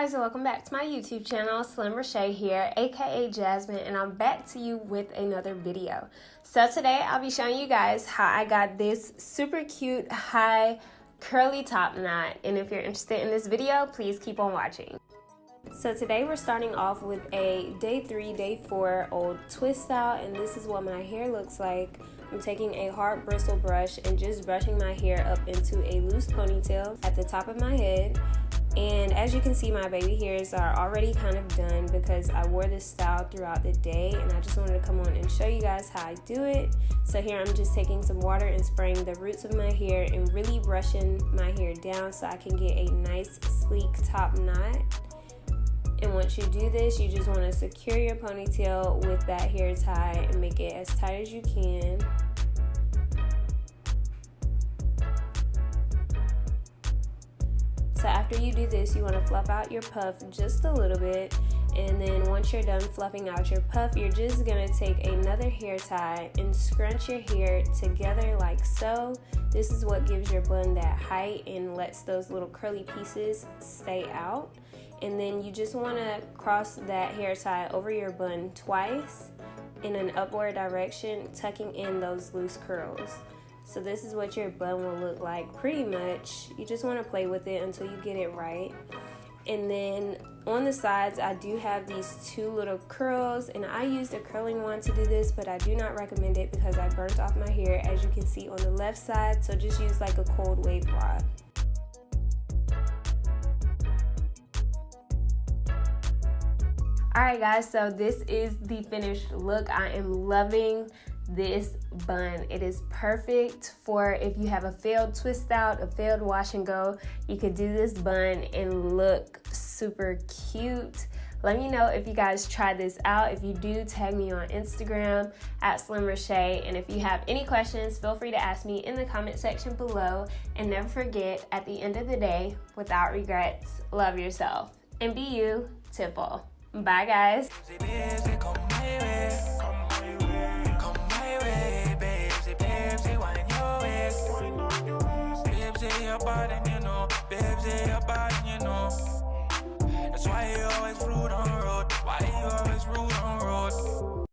guys, and welcome back to my YouTube channel. Slim Resahe here, aka Jasmine, and I'm back to you with another video. So today I'll be showing you guys how I got this super cute high curly top knot, and if you're interested in this video, please keep on watching. So today we're starting off with a day 3, day 4 old twist out, and this is what my hair looks like. I'm taking a hard bristle brush and just brushing my hair up into a loose ponytail at the top of my head. And as you can see, my baby hairs are already kind of done because I wore this style throughout the day, and I just wanted to come on and show you guys how I do it. So here I'm just taking some water and spraying the roots of my hair and really brushing my hair down so I can get a nice sleek top knot. And once you do this, you just want to secure your ponytail with that hair tie and make it as tight as you can. So after you do this, you want to fluff out your puff just a little bit, and then once you're done fluffing out your puff, you're just going to take another hair tie and scrunch your hair together like so. This is what gives your bun that height and lets those little curly pieces stay out. And then you just want to cross that hair tie over your bun twice in an upward direction, tucking in those loose curls. So this is what your bun will look like pretty much. You just want to play with it until you get it right. And then on the sides, I do have these two little curls, and I used a curling wand to do this, but I do not recommend it because I burnt off my hair, as you can see on the left side. So just use like a cold wave rod. Alright guys, so this is the finished look. I am loving this bun. It is perfect for if you have a failed twist out, a failed wash and go. You could do this bun and look super cute. Let me know if you guys try this out. If you do, tag me on Instagram at Slim Resahe. And if you have any questions, feel free to ask me in the comment section below. And never forget, at the end of the day, without regrets, love yourself and be you, Tipple. Bye guys. Your body